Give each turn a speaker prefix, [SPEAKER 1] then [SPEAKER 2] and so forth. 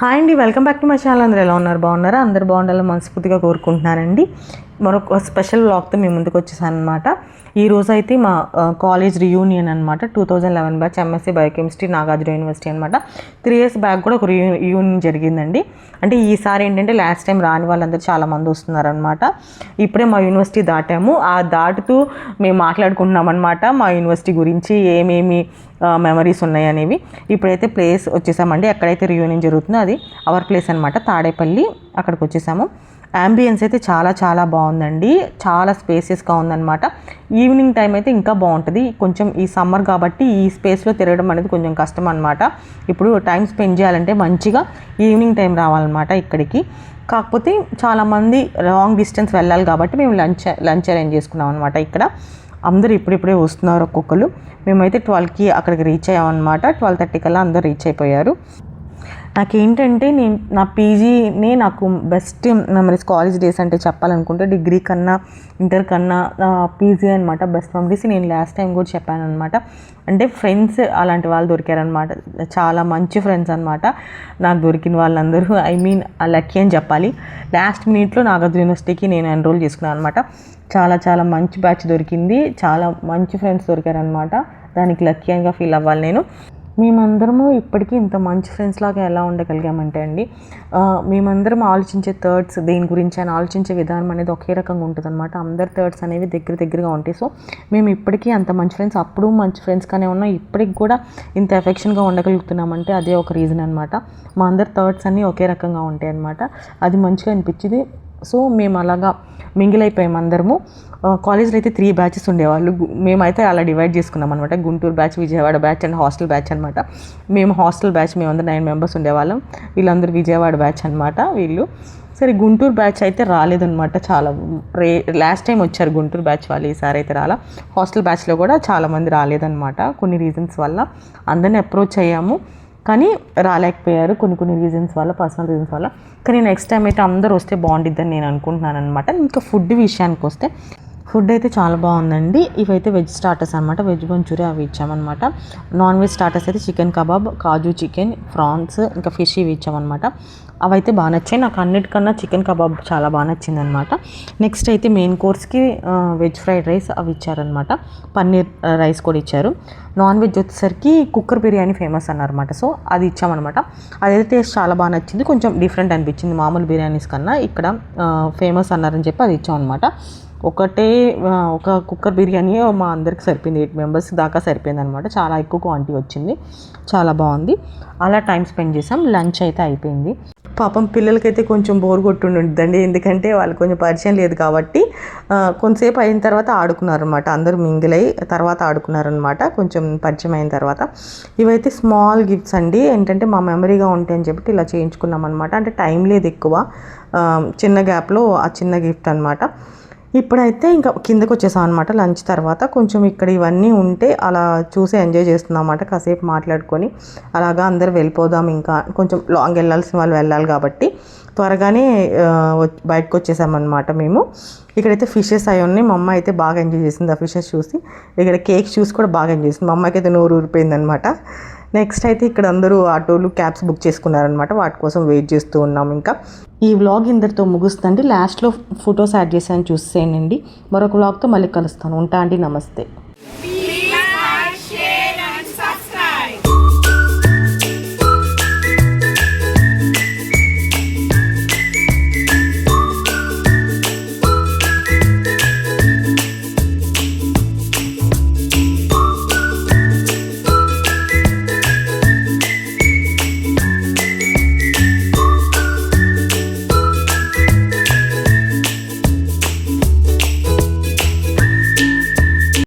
[SPEAKER 1] Hi అండి, welcome back to my channel. అందరూ ఎలా ఉన్నారు? బాగున్నారా? అందరు బాగుండాలని మనస్ఫూర్తిగా కోరుకుంటున్నానండి. మరొక స్పెషల్ వ్లాగ్తో మీ ముందుకు వచ్చేసాను అనమాట. ఈ రోజు అయితే మా కాలేజ్ రియూనియన్ అనమాట. 2011 batch MSc biochemistry Nagarjuna university అనమాట. 3 years బ్యాక్ కూడా ఒక రియూనియన్ జరిగిందండి. అంటే ఈసారి ఏంటంటే లాస్ట్ టైం రాని వాళ్ళందరూ చాలామంది వస్తున్నారనమాట. ఇప్పుడే మా యూనివర్సిటీ దాటాము. ఆ దాటుతూ మేము మాట్లాడుకుంటున్నాం అనమాట మా యూనివర్సిటీ గురించి ఏమేమి మెమరీస్ ఉన్నాయి అనేవి. ఇప్పుడైతే ప్లేస్ వచ్చేసామండి. ఎక్కడైతే రియూనియన్ జరుగుతుందో అది అవర్ ప్లేస్ అనమాట, తాడేపల్లి. అక్కడికి వచ్చేసాము. యాంబియన్స్ అయితే చాలా చాలా బాగుందండి. చాలా స్పేసియస్గా ఉందన్నమాట. ఈవినింగ్ టైం అయితే ఇంకా బాగుంటుంది. కొంచెం ఈ సమ్మర్ కాబట్టి ఈ స్పేస్లో తిరగడం అనేది కొంచెం కష్టం అనమాట. ఇప్పుడు టైం స్పెండ్ చేయాలంటే మంచిగా ఈవినింగ్ టైం రావాలన్నమాట ఇక్కడికి. కాకపోతే చాలామంది లాంగ్ డిస్టెన్స్ వెళ్ళాలి కాబట్టి మేము లంచ్ అరేంజ్ చేసుకున్నాం అనమాట. ఇక్కడ అందరూ ఇప్పుడిప్పుడే వస్తున్నారు ఒక్కొక్కరు. మేమైతే 12కి అక్కడికి రీచ్ అయ్యామన్నమాట. 12:30 కల్లా అందరూ రీచ్ అయిపోయారు. నాకేంటంటే నా పీజీనే నాకు బెస్ట్ మెమరీస్. కాలేజ్ డేస్ అంటే చెప్పాలనుకుంటే డిగ్రీ కన్నా ఇంటర్ కన్నా పీజీ అనమాట బెస్ట్ మెమరీస్. నేను లాస్ట్ టైం కూడా చెప్పాను అనమాట. అంటే ఫ్రెండ్స్ అలాంటి వాళ్ళు దొరికారనమాట. చాలా మంచి ఫ్రెండ్స్ అనమాట నాకు దొరికిన వాళ్ళందరూ. లక్కీ అని చెప్పాలి. లాస్ట్ మినిట్లో నాగార్జున యూనివర్సిటీకి నేను ఎన్రోల్ చేసుకున్నాను అనమాట. చాలా చాలా మంచి బ్యాచ్ దొరికింది. చాలా మంచి ఫ్రెండ్స్ దొరికారనమాట. దానికి లక్కీగా ఫీల్ అవ్వాలి నేను. మేమందరము ఇప్పటికీ ఇంత మంచి ఫ్రెండ్స్ లాగా ఎలా ఉండగలిగామంటే అండి, మేమందరం ఆలోచించే థాట్స్ దేని గురించి అని ఆలోచించే విధానం అనేది ఒకే రకంగా ఉంటుంది అనమాట. అందరి థాట్స్ అనేవి దగ్గరగా ఉంటాయి. సో మేము ఇప్పటికీ అంత మంచి ఫ్రెండ్స్, అప్పుడు మంచి ఫ్రెండ్స్గానే ఉన్నాం. ఇప్పటికి కూడా ఇంత ఎఫెక్షన్గా ఉండగలుగుతున్నామంటే అదే ఒక రీజన్ అనమాట. మా అందరి థాట్స్ అన్నీ ఒకే రకంగా ఉంటాయి అనమాట. అది మంచిగా అనిపించింది. సో మేము అలాగా మింగిల్ అయిపోయాము అందరము. కాలేజ్లో అయితే 3 బ్యాచెస్ ఉండేవాళ్ళు. మేమైతే అలా డివైడ్ చేసుకున్నాం అనమాట. Guntur batch, Vijayawada batch and hostel batch అనమాట. మేము హాస్టల్ బ్యాచ్, మేమందరం 9 members ఉండేవాళ్ళం. వీళ్ళందరూ విజయవాడ బ్యాచ్ అనమాట వీళ్ళు. సరే, గుంటూరు బ్యాచ్ అయితే రాలేదనమాట. చాలా లాస్ట్ టైం వచ్చారు గుంటూరు బ్యాచ్ వాళ్ళు, ఈసారి అయితే రాలా. హాస్టల్ బ్యాచ్లో కూడా చాలామంది రాలేదనమాట. కొన్ని రీజన్స్ వల్ల అందరిని అప్రోచ్ అయ్యాము కానీ రాలేకపోయారు, కొన్ని రీజన్స్ వల్ల, పర్సనల్ రీజన్స్ వల్ల. కానీ నెక్స్ట్ టైం అయితే అందరూ వస్తే బాగుండిద్దని నేను అనుకుంటున్నాను అనమాట. ఇంకా ఫుడ్ విషయానికి వస్తే ఫుడ్ అయితే చాలా బాగుందండి. ఇవైతే వెజ్ స్టార్టర్స్ అనమాట. వెజ్ మంచూరియా అవి ఇచ్చామన్నమాట. నాన్ వెజ్ స్టార్టర్స్ అయితే చికెన్ కబాబ్, కాజు చికెన్, ప్రాన్స్, ఇంకా ఫిష్ ఇవి ఇచ్చామన్నమాట. అవైతే బాగా నచ్చాయి నాకు. అన్నిటికన్నా చికెన్ కబాబ్ చాలా బాగా నచ్చిందనమాట. నెక్స్ట్ అయితే మెయిన్ కోర్స్కి వెజ్ ఫ్రైడ్ రైస్ అవి ఇచ్చారనమాట. పన్నీర్ రైస్ కూడా ఇచ్చారు. నాన్ వెజ్ వచ్చేసరికి కుక్కర్ బిర్యానీ ఫేమస్ అన్నారన్నమాట. సో అది ఇచ్చామన్నమాట. అదైతే టేస్ట్ చాలా బాగా నచ్చింది. కొంచెం డిఫరెంట్ అనిపించింది మామూలు బిర్యానీస్ కన్నా. ఇక్కడ ఫేమస్ అన్నారని చెప్పి అది ఇచ్చామన్నమాట. ఒక కుక్కర్ బిర్యానీ మా అందరికి సరిపోయింది. 8 members దాకా సరిపోయింది అనమాట. చాలా ఎక్కువ క్వాంటిటీ వచ్చింది. చాలా బాగుంది. అలా టైం స్పెండ్ చేసాం. లంచ్ అయితే అయిపోయింది. పాపం పిల్లలకైతే కొంచెం బోర్ కొట్టుండిద్దండి. ఎందుకంటే వాళ్ళు కొంచెం పరిచయం లేదు కాబట్టి కొంతసేపు అయిన తర్వాత ఆడుకున్నారనమాట. అందరూ మింగిల్ అయ్యి తర్వాత ఆడుకున్నారనమాట కొంచెం పరిచయం అయిన తర్వాత. ఇవైతే స్మాల్ గిఫ్ట్స్ అండి. ఏంటంటే మా మెమరీగా ఉంటాయని చెప్పి ఇలా చేయించుకున్నాం అనమాట. అంటే టైం లేదు ఎక్కువ, చిన్న గ్యాప్లో ఆ చిన్న గిఫ్ట్ అనమాట. ఇప్పుడైతే ఇంకా కిందకు వచ్చేసాం అనమాట. లంచ్ తర్వాత కొంచెం ఇక్కడ ఇవన్నీ ఉంటే అలా చూసి ఎంజాయ్ చేస్తున్నాం అన్నమాట. కాసేపు మాట్లాడుకొని అలాగా అందరూ వెళ్ళిపోదాం, ఇంకా కొంచెం లాంగ్ వెళ్ళాల్సిన వాళ్ళు వెళ్ళాలి కాబట్టి త్వరగానే బయటకు వచ్చేసామన్నమాట మేము. ఇక్కడైతే ఫిషెస్ అవి ఉన్నాయి. మా అమ్మ అయితే బాగా ఎంజాయ్ చేసింది ఆ ఫిషెస్ చూసి. ఇక్కడ కేక్స్ చూసి కూడా బాగా ఎంజాయ్ చేసింది. మా అమ్మకి అయితే నోరు ఊరిపోయిందనమాట. నెక్స్ట్ అయితే ఇక్కడ అందరూ ఆటోలు, క్యాబ్స్ బుక్ చేసుకున్నారనమాట. వాటి కోసం వెయిట్ చేస్తూ ఉన్నాం. ఇంకా ఈ వ్లాగ్ ఇందరితో ముగుస్తుంది. లాస్ట్లో ఫొటోస్ యాడ్ చేశాను, చూసేయండి. మరొక వ్లాగ్తో మళ్ళీ కలుస్తాను. ఉంటా అండి, నమస్తే.